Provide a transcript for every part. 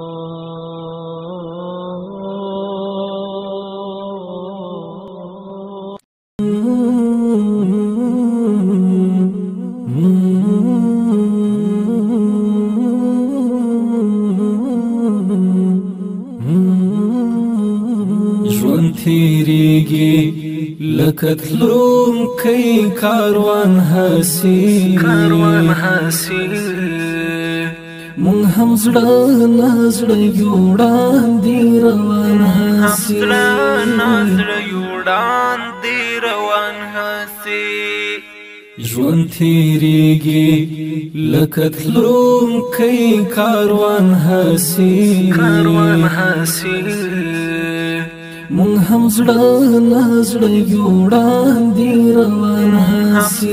ژوند تیریږي لکه تلونکی کاروان هسي مونږ هم زړه نه زړه یو وړاندې روان هسي ژوند تیریږي لکه تلونکی کاروان هسي مونږ هم زړه نه زړه یو وړاندې روان هسي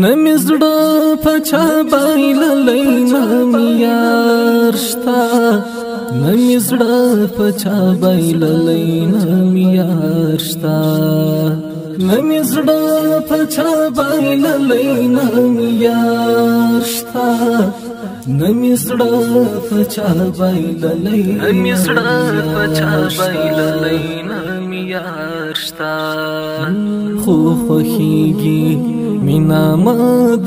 نه مې زړه په چا بایللی نه مې یار شته نه مې زړه په چا بایللی نه مې یار شته نه مې زړه په چا بایللی نه مې یار شته نه مې زړه په چا بایللی نه مې یار شته خو خوښیږي مینا ما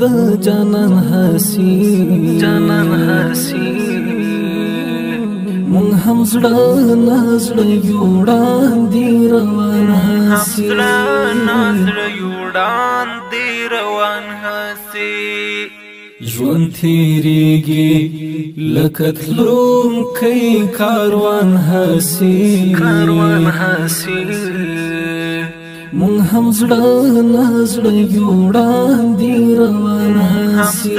د جانان هسي مونږ هم زړه نه زړه یو وړاندې روان هسي ژوند تیریږي لکه تلونکی کاروان هسي مونږ هم زړه نه زړه یو وړاندې روان هسي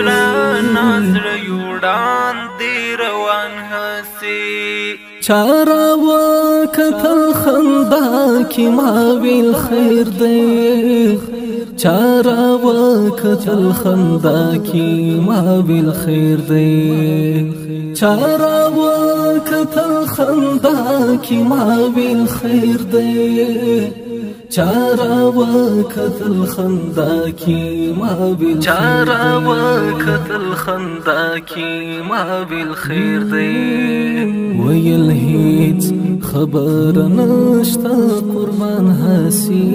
چا راوکتل خندا کې ما ویل خیر دی چا راوکتل خندا کې ما ویل خیر دی چا راوکتل خندا کې ما ویل خیر دی چا راوکتل خندا کې ما ویل خیر دی ویل هیڅ خبر نشته قربان هسي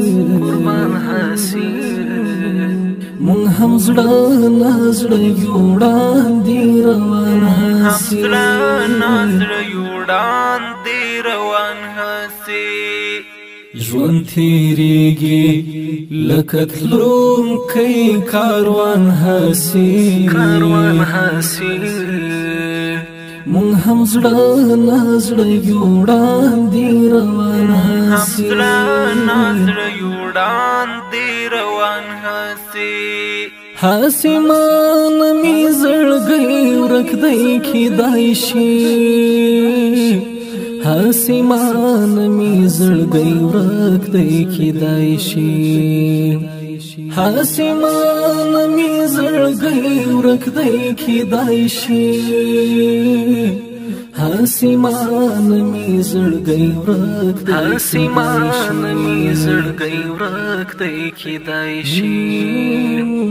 مونږ هم زړه نه زړه یو وړاندې روان هسي ژوند تیریږي لکه تلونکی کاروان هسي مونږ هم زړه نه زړه یو وړاندې روان هسي حاسمان می زړګی ورک دی کیدای شي حاسمان می زړګی ورک دی کیدای شي حاسمان می زړګی ورک دی کیدای شي حاسمان می زړګی ورک دی کیدای شي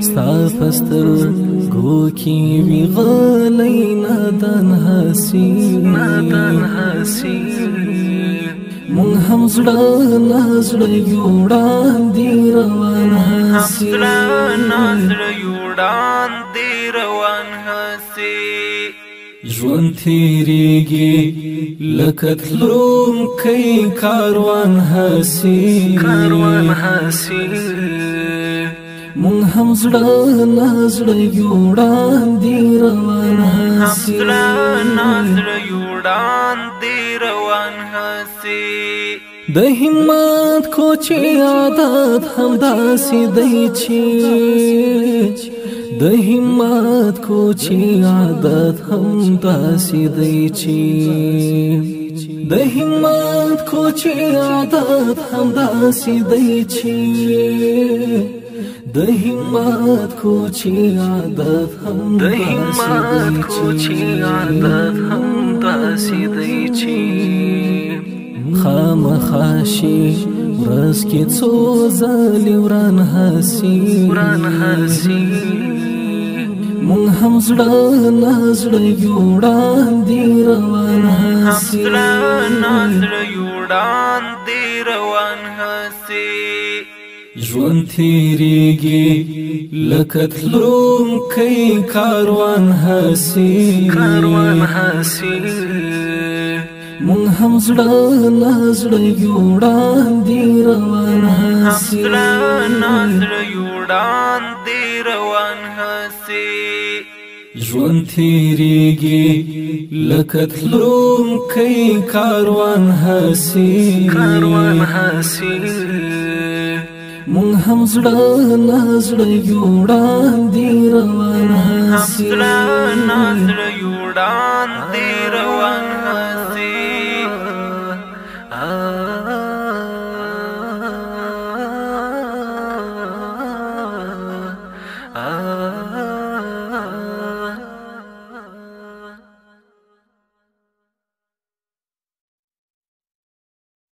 ستا پسترګو کې وی غلی نادان هسي مونږ هم زړه نه زړه یو وړاندې روان هسي ژوند تیریږي لکه تلونکی کاروان هسي مونږ هم زړه نه زړه یو وړاندې روان هسي د همت کوچې عادت همداسې دی چې د همت کوچې عادت همداسې دی چې د همت کوچې عادت همداسې دی چې د همت کوچې عادت همداسې دی چې خامخا شي ورځ کې څو ځلې وران هسي هم زړه نازړه یوړان دی روان هسي ژوند تیریږي لکه تلونکی کاروان هسي مونږ هم زړه نازړه یوړان دی روان هسي ژوند تیریږي لکه تلونکی کاروان هسي مونږ هم زړه نازړه یوړان دی روان هسي